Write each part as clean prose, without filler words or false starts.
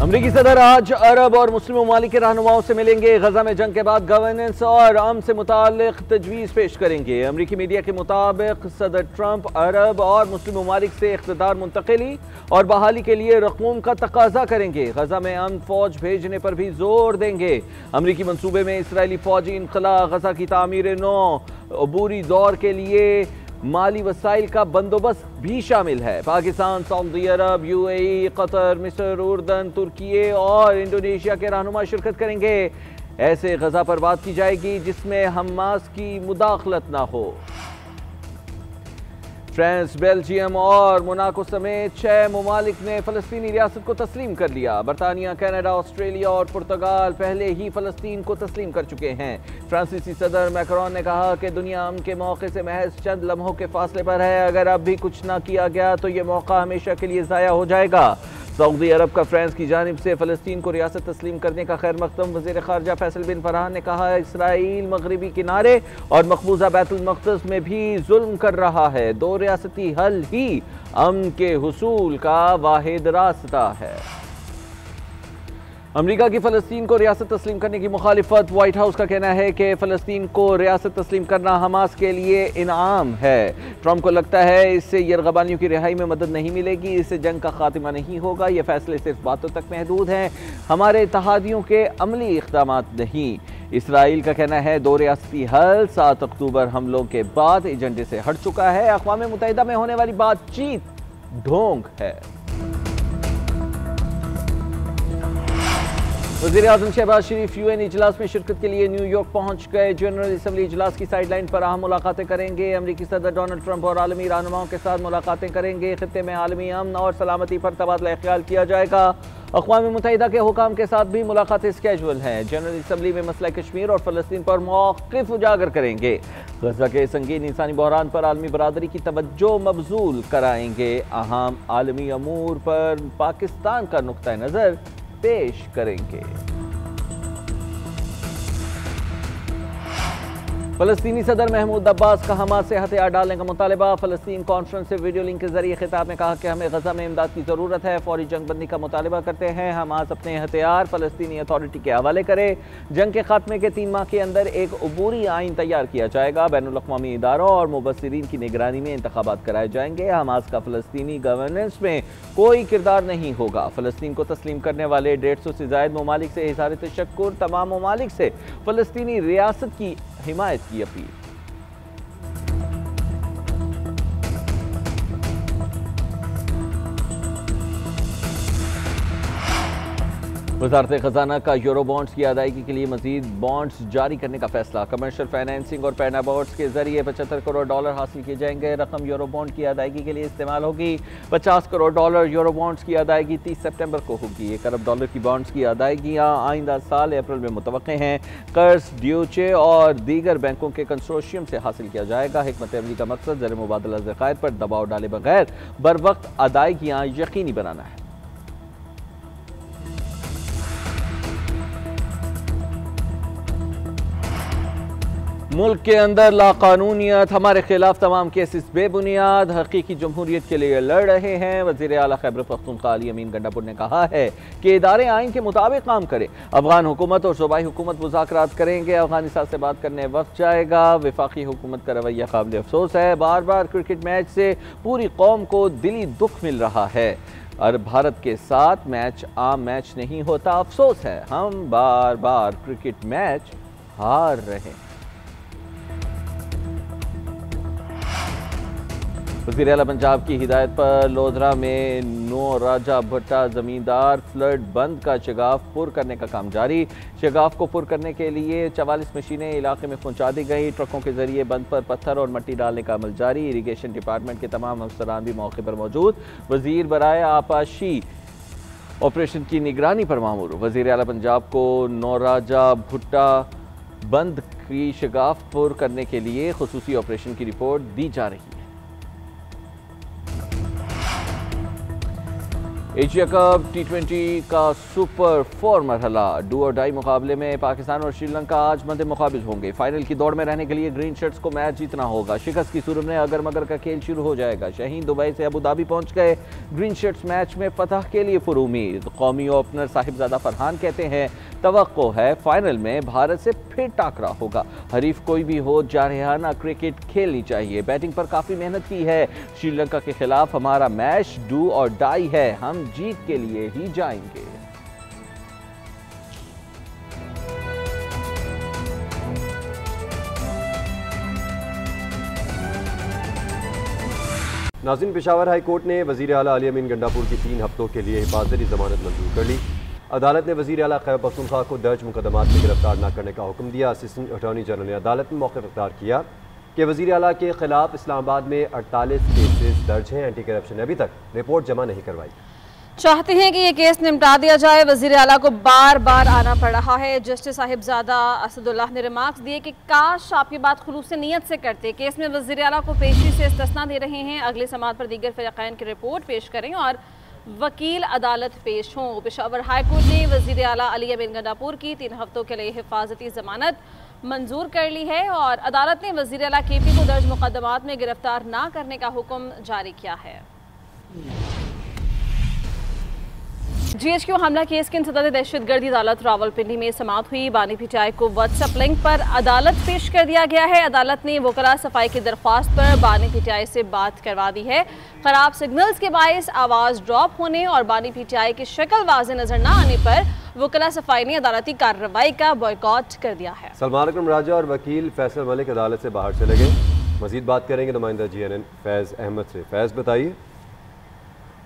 अमरीकी सदर आज अरब और मुस्लिम ममालिक के रहनुमाओं से मिलेंगे। गजा में जंग के बाद गवर्नेंस और अमन से मुताल्लिक तजवीज़ पेश करेंगे। अमरीकी मीडिया के मुताबिक सदर ट्रंप अरब और मुस्लिम ममालिक से इख्तिदार मुंतकिली और बहाली के लिए रकूम का तकाजा करेंगे। गजा में अमन फौज भेजने पर भी जोर देंगे। अमरीकी मनसूबे में इसराइली फौजी इनखला, गजा की तामीर नो, अबूरी दौर के लिए माली वसाइल का बंदोबस्त भी शामिल है। पाकिस्तान, सऊदी अरब, यूएई, कतर, मिस्र, उर्दन, तुर्की और इंडोनेशिया के रहनुमा शिरकत करेंगे। ऐसे गजा पर बात की जाएगी जिसमें हमास की मुदाखलत ना हो। फ्रांस, बेल्जियम और मोनाको समेत 6 ममालिक ने फ़लस्तीनी रियासत को तस्लीम कर लिया। बरतानिया, कनाडा, ऑस्ट्रेलिया और पुर्तगाल पहले ही फ़लस्तीन को तस्लीम कर चुके हैं। फ्रांसीसी सदर मैक्रोन ने कहा कि दुनिया अमन के मौके से महज चंद लम्हों के फासले पर है। अगर अब भी कुछ ना किया गया तो ये मौका हमेशा के लिए ज़ाया हो जाएगा। सऊदी अरब का फ्रांस की जानिब से फ़लस्तीन को रियासत तस्लीम करने का खैर मकदम वज़ीर ख़ारजा फैसल बिन फरहान ने कहा, इसराइल मगरबी किनारे और मकबूजा बैतुल मक़दस में भी जुल्म कर रहा है। 2 रियासती हल ही अमन के हुसूल का वाहिद रास्ता है। अमरीका की फ़लस्तीन को रियासत तस्लीम करने की मुखालिफत। व्हाइट हाउस का कहना है कि फ़लस्तीन को रियासत तस्लीम करना हमास के लिए इनाम है। ट्रंप को लगता है इससे यरगबानियों की रिहाई में मदद नहीं मिलेगी, इससे जंग का खात्मा नहीं होगा। ये फैसले सिर्फ बातों तक महदूद हैं, हमारे इत्तेहादियों के अमली इक़दाम नहीं। इसराइल का कहना है 2 रियासती हल 7 अक्टूबर हमलों के बाद एजेंडे से हट चुका है। अक़वाम मुत्तहिदा में होने वाली बातचीत ढोंग है। वज़ीर-ए-आज़म शहबाज शरीफ यूएन इजलास में शिरकत के लिए न्यूयॉर्क पहुंच गए। जनरल असम्बली इजलास की साइडलाइन पर अहम मुलाकातें करेंगे। अमरीकी सदर डोनाल्ड ट्रंप और आलमी रहनुमाओं के साथ मुलाकातें करेंगे। खित्ते में आलमी अमन और सलामती पर तबादला ख्याल किया जाएगा। अक़वाम मुत्तहिदा के हुकाम के साथ भी मुलाकातें स्केजुअल हैं। जनरल असम्बली में मसला कश्मीर और फ़लस्तीन पर मौक़िफ़ उजागर करेंगे। गज़ा के संगीन इंसानी बहरान पर आलमी बरादरी की तवज्जो मबजूल कराएंगे। अहम आलमी अमूर पर पाकिस्तान का नुक्ता नज़र पेश करेंगे। फ़लस्तीनी सदर महमूद अब्बास का हमास से हथियार डालने का मुतालबा। फ़लस्तीन कॉन्फ्रेंस से वीडियो लिंक के जरिए खिताब में कहा कि हमें गजा में इमदाद की ज़रूरत है। फौरी जंग बंदी का मुतालबा करते हैं। हमास अपने हथियार फ़लस्तीनी अथॉरिटी के हवाले करे। जंग के खात्मे के 3 माह के अंदर एक अबूरी आइन तैयार किया जाएगा। बैनुल-अक़वामी इदारों और मुबस्सिरीन की निगरानी में इंतखाबात कराए जाएंगे। हमास का फ़लस्तीनी गवर्नेंस में कोई किरदार नहीं होगा। फ़लस्तीन को तस्लीम करने वाले 150 से ज़ायद ममालिक से इज़हार तशक्कुर। तमाम ममालिक से फ़लस्तीनी रियासत की हिमायत की अपील। वज़ारत ख़ज़ाना का यूरो बॉन्ड्स की अदायगी के लिए मज़ीद बॉन्ड्स जारी करने का फैसला। कमर्शियल फाइनेंसिंग और पैना बॉन्ड्स के जरिए $75 करोड़ हासिल किए जाएंगे। रकम यूरो बॉन्ड की अदायगी के लिए इस्तेमाल होगी। $50 करोड़ यूरो बॉन्ड्स की अदायगी 30 सितंबर को होगी। $1 अरब की बॉन्ड्स की अदायगियाँ आइंदा साल अप्रैल में मुतवक्के हैं। कर्ज ड्यूचे और दीगर बैंकों के कंसोर्शियम से हासिल किया जाएगा। हिकमत अमली का मकसद ज़र मुबादला ज़खायर पर दबाव डाले बगैर बर वक्त अदायगियाँ यकीनी बनाना है। मुल्क के अंदर लाकानूनियत, हमारे खिलाफ तमाम केसेस बेबुनियाद, हकीकी जमहूरियत के लिए लड़ रहे हैं। वज़ीर आला खैबर पख्तूनख्वा अली अमीन गंडापुर ने कहा है कि इदारे आइन के मुताबिक काम करें। अफगान हुकूमत और सूबाई हुकूमत मुज़ाकरात करेंगे। अफगानिस्तान से बात करने वक्त जाएगा। वफाकी हुकूमत का रवैया काबिल अफसोस है। बार बार क्रिकेट मैच से पूरी कौम को दिली दुख मिल रहा है। और भारत के साथ मैच आम मैच नहीं होता। अफसोस है हम बार बार क्रिकेट मैच हार रहे हैं। वज़ीर आला पंजाब की हिदायत पर लोधरा में नो राजा भट्टा जमींदार फ्लड बंद का शगाफ पुर करने का काम जारी। शगाफ को पुर करने के लिए 44 मशीनें इलाके में पहुंचा दी गई। ट्रकों के जरिए बंद पर पत्थर और मट्टी डालने का अमल जारी। इरीगेशन डिपार्टमेंट के तमाम अफसरान भी मौके पर मौजूद। वज़ीर बराए आपाशी ऑपरेशन की निगरानी पर मामूर। वज़ीर आला पंजाब को नो राजा भुट्टा बंद की शगाफ पुर करने के लिए खुसूसी ऑपरेशन की रिपोर्ट दी जा रही है। एशिया कप T20 का सुपर 4 मरहला डू और डाई मुकाबले में पाकिस्तान और श्रीलंका आज मद्दे मुकाबिल होंगे। फाइनल की दौड़ में रहने के लिए ग्रीन शर्ट्स को मैच जीतना होगा। शिकस्त की सूरत में अगर मगर का खेल शुरू हो जाएगा। शाहीन दुबई से अबू धाबी पहुंच गए। ग्रीन शर्ट्स मैच में फतह के लिए पुरुमीद। कौमी ओपनर साहिबजादा फरहान कहते हैं तवक्को है फाइनल में भारत से फिर टाकरा होगा। हरीफ कोई भी हो जारहाना क्रिकेट खेलनी चाहिए। बैटिंग पर काफ़ी मेहनत की है। श्रीलंका के खिलाफ हमारा मैच डू और डाई है, हम जीत के लिए ही जाएंगे। नाज़रीन, पेशावर हाई कोर्ट ने वज़ीर आला अली अमीन गंडापुर की 3 हफ्तों के लिए हिफाजती जमानत मंजूर कर ली। अदालत ने वज़ीर आला खैबर पख्तूनख्वा को दर्ज मुकदमात में गिरफ्तार न करने का हुक्म दिया। असिस्टेंट अटॉर्नी जनरल ने अदालत में मौक़िफ़ इख्तियार किया कि वज़ीर आला के खिलाफ इस्लामाबाद में 48 केसेस दर्ज हैं। एंटी करप्शन ने अभी तक रिपोर्ट जमा नहीं करवाई। चाहते हैं कि ये केस निपटा दिया जाए। वज़ीर आला को बार बार आना पड़ रहा है। जस्टिस साहिबजादा असदुल्लाह ने रिमार्क्स दिए कि काश आप ये बात खुलूस नीयत से करते। केस में वज़ीर आला को पेशी से इस्तिस्ना दे रहे हैं। अगले समात पर दीगर फ़रीक़ैन की रिपोर्ट पेश करें और वकील अदालत पेश हों। पेशावर हाई कोर्ट ने वज़ीर आला अली अमीन गंडापुर की 3 हफ्तों के लिए हिफाजती जमानत मंजूर कर ली है और अदालत ने वज़ीर आला KP को दर्ज मुकदमात में गिरफ्तार न करने का हुक्म जारी किया है। GHQ हमला केस की इंसदाद दहशतगर्दी अदालत रावलपिंडी में समाअत हुई। बानी PTI को व्हाट्सएप लिंक पर अदालत पेश कर दिया गया है। अदालत ने वकला सफाई की दरख्वास्त पर बानी PTI से बात करवा दी है। खराब सिग्नल्स के बायस आवाज़ ड्रॉप होने और बानी PTI की शक्ल वाज़े नजर न आने पर वकला सफाई ने अदालती कार्रवाई का बॉयकॉट कर दिया है। सलमान अकरम राजा और वकील फैसल मलिक अदालत से बाहर चले गए। मजीद बात करेंगे नुमाइंदा GNN फैज़ अहमद से। फैज़ बताइए।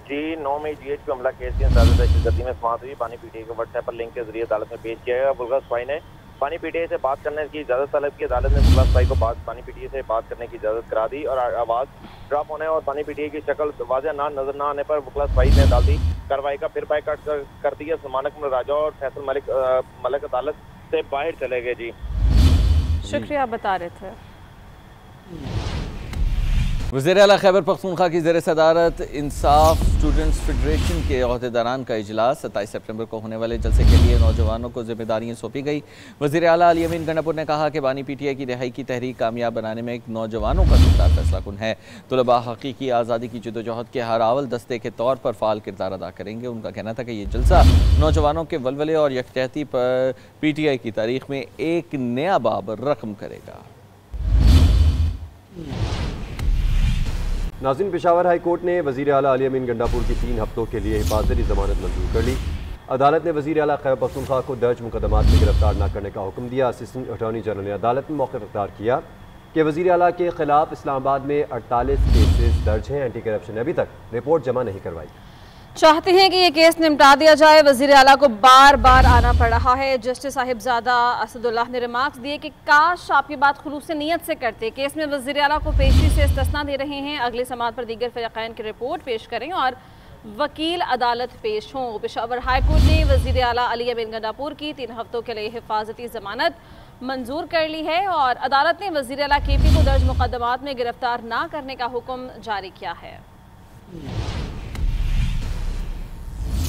जी, 9 मई GHQ हमला केस की इंसदाद दहशतगर्दी में समाअत हुई। बानी PTI को व्हाट्सएप पर लिंक के जरिए अदालत में पेश किया गया। बुलगा सफाई ने बानी PTI से बात करने की इजाज़त तलब की। अदालत ने बुलगा सफाई को बानी PTI से बात करने की इजाज़त करा दी और आवाज़ ड्रॉप होने और बानी PTI की शक्ल वाज़ेह नजर न आने पर बुलगा सफाई ने अदालती कार्रवाई का फिर बायकॉट कर दिया। सलमान अकरम राजा और फैसल मलिक अदालत से बाहर चले गए। जी शुक्रिया, बता रहे थे। वज़ीर आला खैबर पख्तूनख्वा की ज़ेर सदारत इंसाफ स्टूडेंट्स फेडरेशन के अहदेदारान का इजलास 27 सितंबर को होने वाले जलसे के लिए नौजवानों को जिम्मेदारियाँ सौंपी गई। वज़ीर आला अली अमीन गंडापुर ने कहा कि बानी PTI की रिहाई की तहरीक कामयाब बनाने में एक नौजवानों का किरदार फैसला कुन है। तुलबा हकीकी आज़ादी की जदोजहद के हर अव्वल दस्ते के तौर पर फ़ाल किरदार अदा करेंगे। उनका कहना था कि ये जलसा नौजवानों के वलवले और यकजहती पर PTI की तारीख में एक नया बाब रकम करेगा। नाज़रीन, पेशावर हाई कोर्ट ने वज़ीर आला अली अमीन गंडापुर की 3 हफ्तों के लिए हिफाजती जमानत मंजूर कर ली। अदालत ने वज़ीर आला खैबर पख्तूनख्वा को दर्ज मुकदमात में गिरफ्तार न करने का हुक्म दिया। असिस्टेंट अटॉर्नी जनरल ने अदालत में मौक़िफ़ इख्तियार किया कि वज़ीर आला के खिलाफ इस्लामाबाद में 48 केसेस दर्ज हैं। एंटी करप्शन ने अभी तक रिपोर्ट जमा नहीं करवाई। चाहते हैं कि ये केस निपटा दिया जाए। वज़ीर आला को बार बार आना पड़ रहा है। जस्टिस साहिबजादा असदुल्लाह ने रिमार्क्स दिए कि काश आप ये बात खुलूस नीयत से करते। केस में वज़ीर आला को पेशी से इस्तिस्ना दे रहे हैं। अगले समात पर दीगर फ़रीक़ैन की रिपोर्ट पेश करें और वकील अदालत पेश हों। पेशावर हाई कोर्ट ने वज़ीर आला अली अमीन गंडापुर की 3 हफ्तों के लिए हिफाजती जमानत मंजूर कर ली है और अदालत ने वज़ीर आला KP को दर्ज मुकदमात में गिरफ्तार न करने का हुक्म जारी किया है।